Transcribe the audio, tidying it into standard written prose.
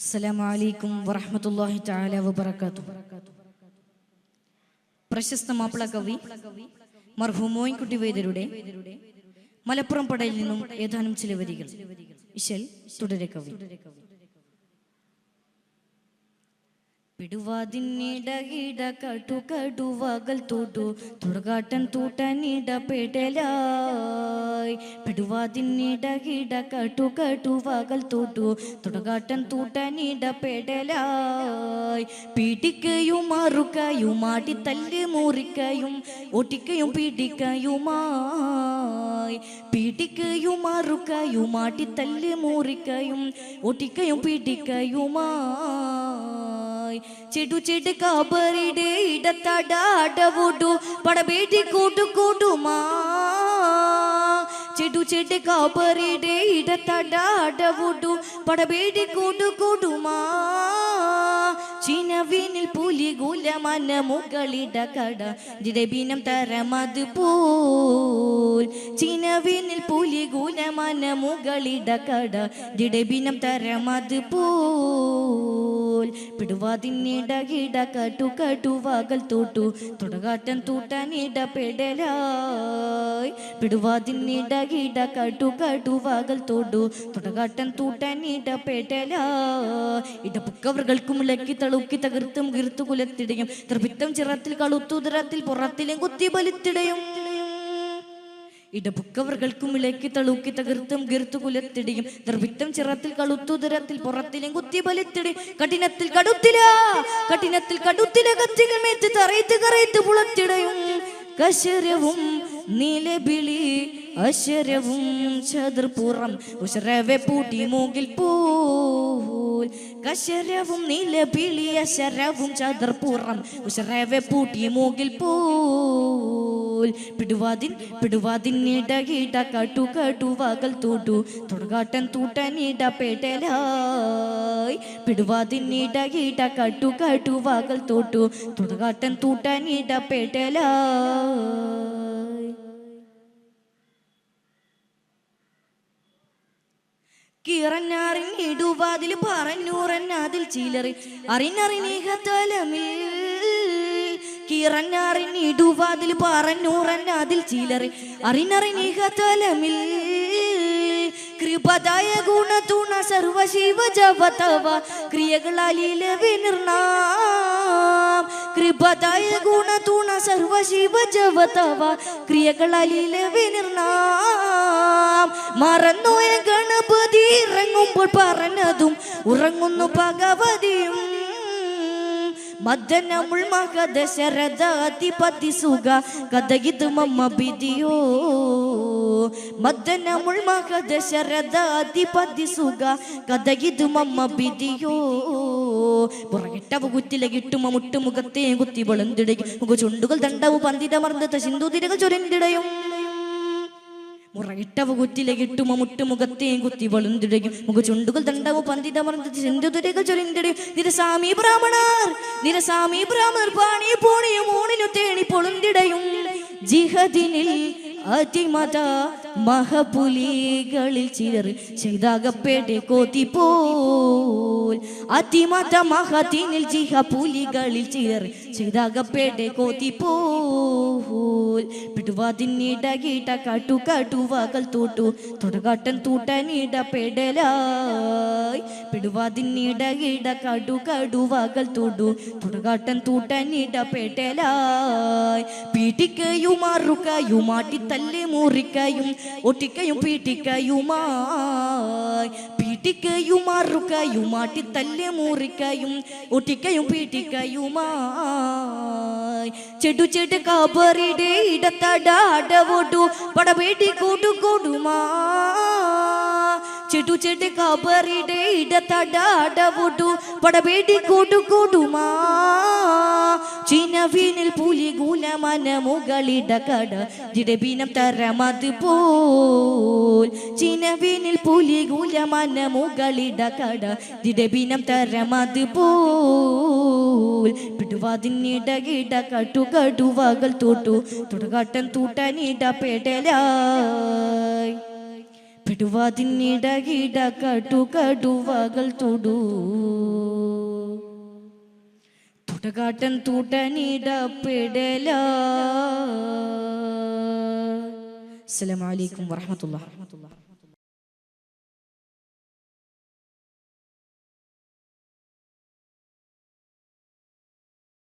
അസ്സലാമു അലൈക്കും വറഹ്മത്തുള്ളാഹി തആല വബറകാതുഹു. പ്രശസ്ത മാപ്പിള കവി മർഹൂം മോയിൻകുട്ടി വൈദ്യരുടെ മലപ്പുറം പടയിൽ നിന്നും ഏതാനും ചില വരികൾ. ഇശൽ തുടരെ കവി. പിടുവാതിന്നിടകിട കടുകടുവകൾ തൊടു തുടകാട്ടൻ തൂട്ടനിട പെടലായി. പിടുവാതിന്നിടകിട കടുകടുവകൾ തൊടു തുടകാട്ടൻ തൂട്ടനിട പെടലായി. പീഡിക്കയും മറുക്കയും ആടി തല്ല് മുറിക്കയും ഒട്ടിക്കയും പീഡിക്കയുമായി. പീഡിക്കയും മറുക്കയും ആടി തല്ല് മുറിക്കയും ഒട്ടിക്കയും പീഡിക്കയുമായി. ചെടു ചെടു കാബറിടെ ഇടത്തടാടവുടു പടബേടി കൂട്ടു കൂടുമാ. ചെടു ചെടു കാബറിടെ ഇടത്തടാടവുടു പടബേടി കൂട്ടു കൂടുമാ. ചിനവിനിൽ പുലി ഗുലമന മുകളിട കട ജിടബിനം തരമത് പോൽ. ചിനവിനിൽ പുലി ഗുലമന മുകളിട കട ജിടബിനം തരമത് പോൽ. പിടുവാതിന്നിടകിട കടുകടുവകൾ തൊട്ടു തുടകാട്ടൻ തൂട്ടനിട പെടലായി. പിടുവാതിന്നിടകിട കടുകടുവകൾ തൊട്ടു തുടകാട്ടൻ തൂട്ടനിട പെടലായി. ഇടപ്പുക്കവർകൾക്കും ഇളക്കി തളുക്കി തകർത്തും കീർത്തു കുലത്തിടയും ത്രിപിത്തം ചിറത്തിൽ കളുത്തുതിരത്തിൽ പുറത്തിലും കുത്തി ബലിത്തിടയും. ഇടപുക്കവർകൾക്കും ഇളക്കി തളുക്കി തകർത്തും കീർത്തു കുലത്തിടയും ത്രിപിത്തം ചിറത്തിൽ കളുത്തുതിരത്തിൽ പുറത്തിലും കുത്തി ബലിത്തിടയും. കഠിനത്തിൽ കടുത്തില കഠിനത്തിൽ കടുത്തില കത്തികൾ മേറ്റ് തറയത്ത് കറയത്ത് പുളത്തിടയും. കശരവും നീലബിളി അശരവും ചതുർപുറം ഉശരവെ പൂട്ടി മൂകിൽ പോൽ. കശരവും നീലബിളി അശരവും ചതുർപുറം ഉശരവെ പൂട്ടി മൂകിൽ പോൽ. പിടുവാതിന്നിടകിട കടുകടുവകൾ തൊടു തുടകാട്ടൻ തൂട്ടനിട പെടലായി. പിടുവാതിന്നിടകിട കടുകടുവകൾ തൊടു തുടകാട്ടൻ തൂട്ടനിട പെടലായി. കിറഞ്ഞറിഞ്ഞിടുവാതിൽ പറഞ്ഞൂറന്നതിൽ ചിലറി അറിഞ്ഞറിഞ്ഞീകത്തലമിൽ. കിറഞ്ഞറിഞ്ഞിടുവാതിൽ പറഞ്ഞൂറന്നതിൽ ചിലറി അറിഞ്ഞറിഞ്ഞീകത്തലമിൽ. കൃപദായ ഗുണതുണ സർവശിവ ജവതവ ക്രിയകളാലീലവേ നിർണാം. കൃപദായ ഗുണതുണ സർവശിവ ജവതവ ക്രിയകളാലീലവേ നിർണാം. മറന്നോയ ഗണപതി ഇറങ്ങുമ്പോൾ പറഞ്ഞതും ഉറങ്ങുന്നു ഭഗവതിയും. മദ്ദനമുൾ മഹദശരഥ അധിപതി സുഖ കഥയിത് മമ്മ ബിദിയോ. മദ്ദനമുൾ മഹദശരഥ അധിപതി സുഖ കഥയിത് മമ്മ ബിദിയോ. പുറകിട്ടവ കുറ്റില കിട്ടുമ മുട്ടുമുഖത്തെ കുത്തി വെളുന്തിടയും മുഖ ചുണ്ടുകൾ ദണ്ഡവ് പന്തിടമർന്ന സിന്ധുതിരകൾ ചൊരിന്തിടയും. മുറയിട്ടവ കുറ്റില കിട്ടുമ മുട്ടുമുഖത്തെയും കുത്തി വെളുന്തിടയും മുഖ ചുണ്ടുകൾ ദണ്ഡവ് പന്തിടമർന്ന സിന്ധുതിരകൾ ചൊരിന്തിടയും. നിരസാമി ബ്രാഹ്മണർ പാണി പോണിയും ഊണിനു തേണി പൊളുന്തിടയും. ജിഹദിനിൽ അതിമത മഹപുലികളിൽ ചിലർ ചെയ്താകപ്പേടെ കോതിപോൽ. അതിമത മഹദിനിൽ ജിഹ പുലികളിൽ ചിലർ ചെയ്താകപ്പേടെ കോതിപോൽ. പിടുവാതിന്നിടകിട കടുകടുവകൾ തൊട്ടു തുടകാട്ടൻ തൂട്ടനിട പെടലായി. പിടുവാതിന്നിടകിട കടുകടുവകൾ തൊട്ടു തുടകാട്ടൻ തൂട്ടനിട പെടലായി. പീഡിക്കയും മറുക്കയും ആട്ടി തല്ല് മുറിക്കയും ഒട്ടിക്കയും പീഡിക്കയുമായി. പീഡിക്കയും മറുക്കയും ആട്ടി തല്ല് മുറിക്കയും ഒട്ടിക്കയും പീഡിക്കയുമായി. ചെടു ചെടു കാബറിടെ ഇടത്തടാടവോടു പടബേടി കൂട്ടു കൂടുമാ. ചെടു ചെടു കാബറിടെ ഇടത്തടാടവോടു പടബേടി കൂട്ടു കൂടുമാ. ചിനവിനിൽ പുലി ഗുലമന മുകളിട കട ജിടബിനം തരമത് പോൽ. ചിനവിനിൽ പുലി ഗുലമന മുകളിട കട ജിടബിനം തരമത് പോൽ. പിടുവാതിന്നിടകിട കടുകടുവകൾ തൊട്ടു തുടകാട്ടൻ തൂട്ടനിട പെടലായി. പെടുവാതിന്നിടകിട കടുകടുവകൾ തൊടൂ തുടകാട്ടൻ തൂട്ടനിട പെടല. അസ്സലാമു അലൈക്കും വറഹ്മത്തുള്ളാഹി.